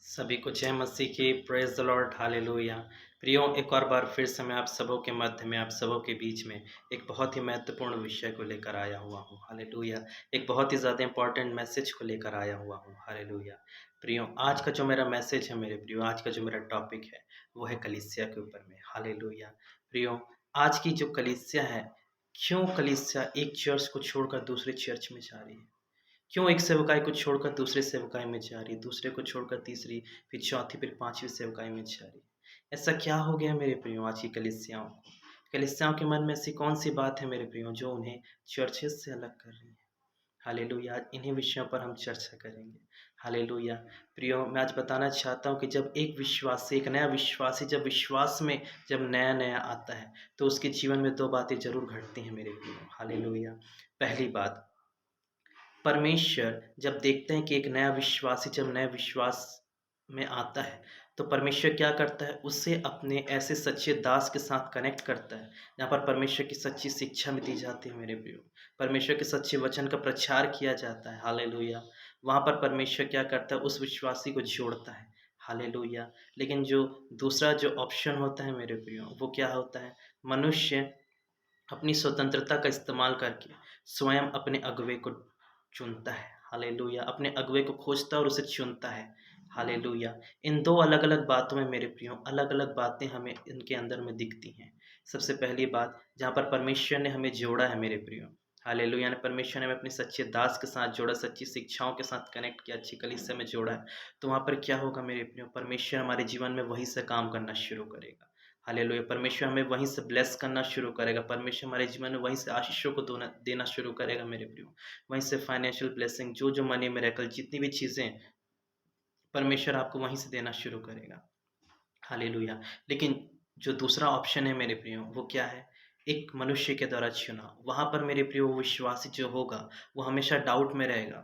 सभी को जय मसीह की। Praise the Lord, hallelujah. प्रियो, एक और बार फिर से मैं आप सबों के मध्य में, आप सबों के बीच में एक बहुत ही महत्वपूर्ण विषय को लेकर आया हुआ हूँ, हालेलुया। एक बहुत ही ज़्यादा इंपॉर्टेंट मैसेज को लेकर आया हुआ हूँ, हालेलुया। प्रियो, आज का जो मेरा मैसेज है मेरे प्रियो, आज का जो मेरा टॉपिक है वो है कलीसिया के ऊपर में, हालेलुया। प्रियो, आज की जो कलीसिया है, क्यों कलीसिया एक चर्च को छोड़कर दूसरे चर्च में जा रही है? क्यों एक सेवकाई को छोड़कर दूसरे सेवकाई में जा रही है, दूसरे को छोड़कर तीसरी, फिर चौथी, फिर पांचवी सेवकाई में जा रही है? ऐसा क्या हो गया मेरे प्रियो आज की कलीसियाओं को? कलीसियाओं के मन में ऐसी कौन सी बात है मेरे प्रियो जो उन्हें चर्चेस से अलग कर रही है? हालेलुया। आज इन्हीं विषयों पर हम चर्चा करेंगे, हालेलुया। प्रियो, मैं आज बताना चाहता हूँ कि जब एक विश्वासी, एक नया विश्वासी जब विश्वास में जब नया नया आता है तो उसके जीवन में दो बातें जरूर घटती हैं मेरे प्रियो, हालेलुया। पहली बात, परमेश्वर जब देखते हैं कि एक नया विश्वासी जब नए विश्वास में आता है, तो परमेश्वर क्या करता है? उसे अपने ऐसे सच्चे दास के साथ कनेक्ट करता है, जहाँ पर परमेश्वर की सच्ची शिक्षा में दी जाती है मेरे प्रियो। परमेश्वर के सच्चे वचन का प्रचार किया जाता है, हालेलुया। वहाँ पर परमेश्वर क्या करता है? उस विश्वासी को जोड़ता है, हालेलुया। लेकिन जो दूसरा जो ऑप्शन होता है मेरे प्रियो, वो क्या होता है? मनुष्य अपनी स्वतंत्रता का इस्तेमाल करके स्वयं अपने अगुवे को चुनता है, हालेलुया। अपने अगुवे को खोजता है और उसे चुनता है, हालेलुया। इन दो अलग-अलग बातों में मेरे प्रियो, अलग-अलग बातें हमें इनके अंदर में दिखती हैं। सबसे पहली बात, जहाँ पर परमेश्वर ने हमें जोड़ा है मेरे प्रियो, हालेलुया, ने परमेश्वर ने हमें अपने सच्चे दास के साथ जोड़ा, सच्ची शिक्षाओं के साथ कनेक्ट किया, अच्छी कलीसिया में जोड़ा है। तो वहाँ पर क्या होगा मेरे प्रियो? परमेश्वर हमारे जीवन में वहीं से काम करना शुरू करेगा, हालेलुया। परमेश्वर हमें वहीं से ब्लेस करना शुरू करेगा, परमेश्वर हमारे जीवन में वहीं से आशीषों को देना शुरू करेगा मेरे प्रियो। वहीं से फाइनेंशियल ब्लेसिंग, जो मनी मिरेकल, जितनी भी चीज़ें परमेश्वर आपको वहीं से देना शुरू करेगा, हालेलुया। लेकिन जो दूसरा ऑप्शन है मेरे प्रियो, वो क्या है? एक मनुष्य के द्वारा चुना। वहाँ पर मेरे प्रियो वो विश्वासी जो होगा, वो हमेशा डाउट में रहेगा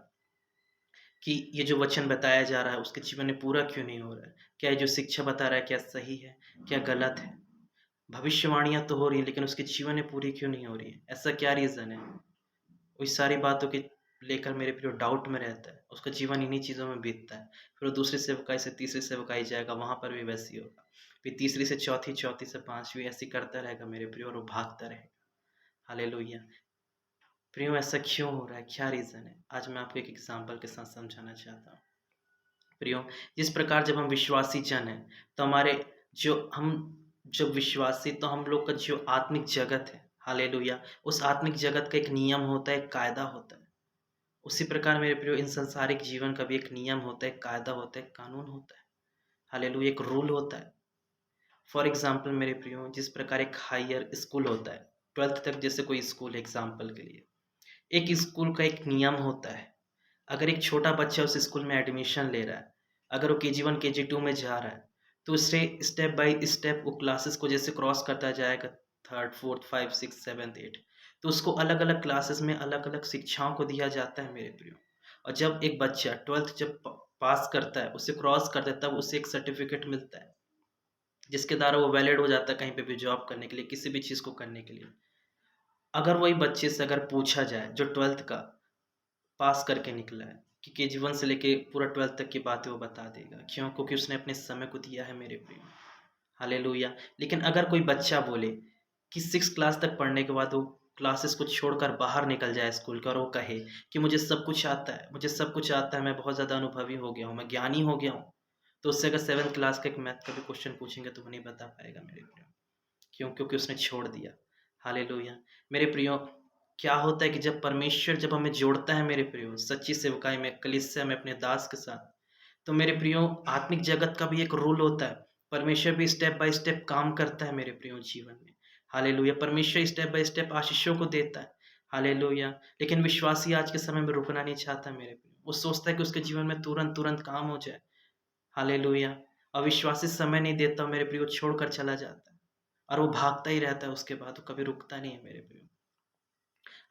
कि ये जो वचन बताया जा रहा है उसके जीवन में पूरा क्यों नहीं हो रहा है? क्या ये जो शिक्षा बता रहा है क्या सही है? क्या गलत है? भविष्यवाणियाँ तो हो रही हैं, लेकिन उसके जीवन में पूरी क्यों नहीं हो रही है? ऐसा क्या रीज़न है? वो इस सारी बातों के लेकर मेरे प्रियो डाउट में रहता है, उसका जीवन इन्हीं चीज़ों में बीतता है। फिर वो दूसरी सेवकाई से तीसरी सेवकाई जाएगा, वहाँ पर भी वैसे ही होगा। फिर तीसरी से चौथी, चौथी से पाँचवीं, ऐसे ही करता रहेगा मेरे प्रियो, और वो भागता रहेगा। हालेलुया। प्रियो, ऐसा क्यों हो रहा है? क्या रीज़न है? आज मैं आपको एक एग्ज़ाम्पल के साथ समझाना चाहता हूँ। प्रियो, जिस प्रकार जब हम विश्वासी जन हैं, तो हमारे जो हम जब विश्वासी, तो हम लोग का जो आत्मिक जगत है, हालेलुया, उस आत्मिक जगत का एक नियम होता है, एक कायदा होता है। उसी प्रकार मेरे प्रियो, इन संसारिक जीवन का भी एक नियम होता है, एक कायदा होता है, एक कानून होता है, हालेलुया, एक रूल होता है। फॉर एग्ज़ाम्पल मेरे प्रियो, जिस प्रकार एक हायर स्कूल होता है, 12th तक जैसे कोई स्कूल है एग्ज़ाम्पल के लिए, एक स्कूल का एक नियम होता है। अगर एक छोटा बच्चा उस स्कूल में एडमिशन ले रहा है, अगर वो केजी 1 केजी 2 में जा रहा है, तो उससे स्टेप बाय स्टेप वो क्लासेस को जैसे क्रॉस करता जाएगा, 3rd 4th 5 6 7th 8, तो उसको अलग-अलग क्लासेस में अलग-अलग शिक्षाओं को दिया जाता है मेरे प्रियो। और जब एक बच्चा 12th जब प पास करता है, उसे क्रॉस करता है, तब उसे एक सर्टिफ़िकेट मिलता है, जिसके द्वारा वो वैलिड हो जाता है कहीं पे भी जॉब करने के लिए, किसी भी चीज़ को करने के लिए। अगर वही बच्चे से अगर पूछा जाए जो 12th का पास करके निकला है, कि केजी 1 से लेके पूरा 12th तक की बातें वो बता देगा। क्यों? क्योंकि उसने अपने समय को दिया है मेरे प्रियो, हालेलुया। लेकिन अगर कोई बच्चा बोले कि 6 क्लास तक पढ़ने के बाद वो क्लासेस को छोड़कर बाहर निकल जाए स्कूल का, और वो कहे कि मुझे सब कुछ आता है, मुझे सब कुछ आता है, मैं बहुत ज़्यादा अनुभवी हो गया हूँ, मैं ज्ञानी हो गया हूँ, तो उससे अगर 7th क्लास का एक मैथ का भी क्वेश्चन पूछेंगे तो वो नहीं बता पाएगा मेरे प्रियो। क्यों? क्योंकि उसने छोड़ दिया। हालेलुया। मेरे प्रियो, क्या होता है कि जब परमेश्वर जब हमें जोड़ता है मेरे प्रियो, सच्ची सेवकाई में, कलीसिया में, अपने दास के साथ, तो मेरे प्रियो, आत्मिक जगत का भी एक रूल होता है। परमेश्वर भी स्टेप बाय स्टेप काम करता है मेरे प्रियो जीवन में। हालेलुया। परमेश्वर स्टेप बाय स्टेप आशीषों को देता है। हालेलुया। लेकिन विश्वासी आज के समय में रुकना नहीं चाहता मेरे प्रियो। वो सोचता है कि उसके जीवन में तुरंत-तुरंत काम हो जाए। हालेलुया। अविश्वासी समय नहीं देता मेरे प्रियो, छोड़कर चला जाता है। और वो भागता ही रहता है उसके बाद, वो कभी रुकता नहीं है मेरे प्रियो।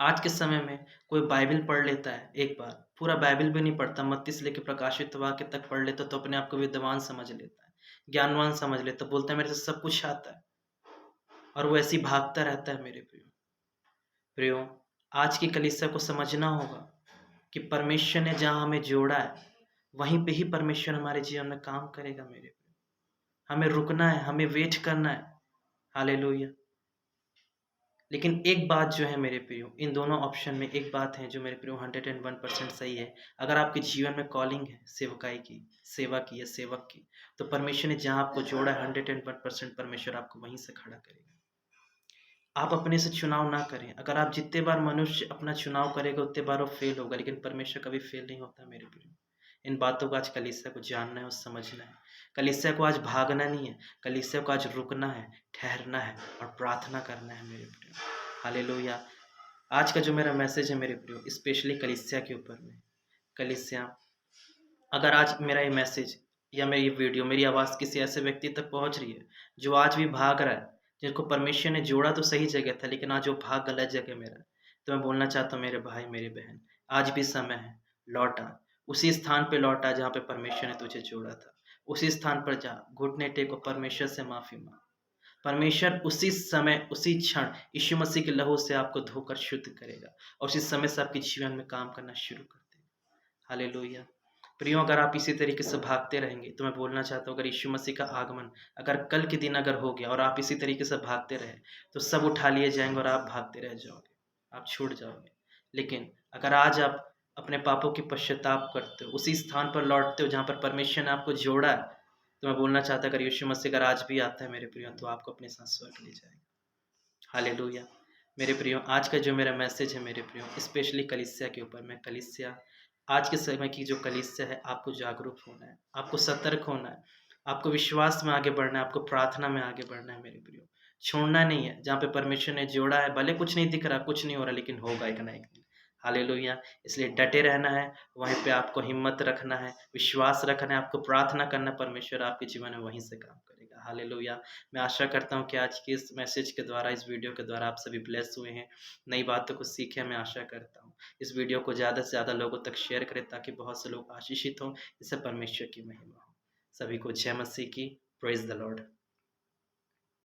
आज के समय में कोई बाइबिल पढ़ लेता है एक बार, पूरा बाइबिल भी नहीं पढ़ता, मत्ती से लेके प्रकाशित वाक्य तक पढ़ लेता, तो अपने आप को विद्वान समझ लेता है, ज्ञानवान समझ लेता है, बोलता है मेरे से सब कुछ आता है, और वो ऐसे ही भागता रहता है मेरे प्रियो। प्रियो, आज की कलीसिया को समझना होगा कि परमेश्वर ने जहाँ हमें जोड़ा है, वहीं पे ही परमेश्वर हमारे जीवन में काम करेगा मेरे प्रियो। हमें रुकना है, हमें वेट करना है। हालेलुया! लेकिन एक बात जो है मेरे प्रियो, इन दोनों ऑप्शन में एक बात है जो मेरे प्रियो 101% सही है। अगर आपके जीवन में कॉलिंग है सेवकाई की, सेवा की या सेवक की, तो परमेश्वर ने जहाँ आपको जोड़ा है 101% परमेश्वर आपको वहीं से खड़ा करेगा। आप अपने से चुनाव ना करें। अगर आप जितने बार मनुष्य अपना चुनाव करेगा उतने बार वो फेल होगा, लेकिन परमेश्वर कभी फेल नहीं होता मेरे प्रियो। इन बातों को आज कलीसिया को जानना है और समझना है। कलीसिया को आज भागना नहीं है, कलीसिया को आज रुकना है, ठहरना है और प्रार्थना करना है मेरे प्रियो। हालेलुया! आज का जो मेरा मैसेज है मेरे प्रियो, स्पेशली कलीसिया के ऊपर में। कलीसिया, अगर आज मेरा ये मैसेज या मेरी ये वीडियो, मेरी आवाज़ किसी ऐसे व्यक्ति तक पहुँच रही है, जो आज भी भाग रहा है, जिसको परमेश्वर ने जोड़ा तो सही जगह था, लेकिन आज वो भाग गलत जगह में रहा है, तो मैं बोलना चाहता हूँ मेरे भाई, मेरी बहन, आज भी समय है, लौट आ। उसी स्थान पे लौट आ जहाँ पे परमेश्वर ने तुझे जोड़ा था। उसी स्थान पर जा, घुटने टेको, परमेश्वर से माफ़ी माँग। परमेश्वर उसी समय, उसी क्षण यीशु मसीह के लहू से आपको धोकर शुद्ध करेगा और उसी समय से आपके जीवन में काम करना शुरू कर देगा। हालेलुया! प्रियो, अगर आप इसी तरीके से भागते रहेंगे, तो मैं बोलना चाहता हूँ, अगर यीशु मसीह का आगमन अगर कल के दिन अगर हो गया और आप इसी तरीके से भागते रहे, तो सब उठा लिए जाएँगे और आप भागते रह जाओगे, आप छूट जाओगे। लेकिन अगर आज आप अपने पापों की पश्चाताप करते हो, उसी स्थान पर लौटते हो जहाँ पर परमेश्वर ने आपको जोड़ा है, तो मैं बोलना चाहता अगर यीशु मसीह अगर आज भी आता है मेरे प्रियो, तो आपको अपने साथ स्वर्ग ले जाएगा। हालेलुया! मेरे प्रियो, आज का जो मेरा मैसेज है मेरे प्रियो, स्पेशली कलीसिया के ऊपर में, कलीसिया, आज के समय की जो कलीसिया है, आपको जागरूक होना है, आपको सतर्क होना है, आपको विश्वास में आगे बढ़ना है, आपको प्रार्थना में आगे बढ़ना है मेरे प्रियो। छोड़ना नहीं है, जहाँ पे परमेश्वर ने जोड़ा है, भले कुछ नहीं दिख रहा, कुछ नहीं हो रहा, लेकिन होगा एक ना एक दिन। हालेलुया! इसलिए डटे रहना है, वहीं पे आपको हिम्मत रखना है, विश्वास रखना है, आपको प्रार्थना करना है, परमेश्वर आपके जीवन में वहीं से काम करेगा। हालेलुया! मैं आशा करता हूँ कि आज के इस मैसेज के द्वारा, इस वीडियो के द्वारा आप सभी ब्लेस हुए हैं, नई बातों को सीखे, मैं आशा करता हूँ। इस वीडियो को ज़्यादा से ज़्यादा लोगों तक शेयर करें ताकि बहुत से लोग आशीषित हों, इससे परमेश्वर की महिमा हो। सभी को जय मसीह की, प्रेज़ द लॉर्ड।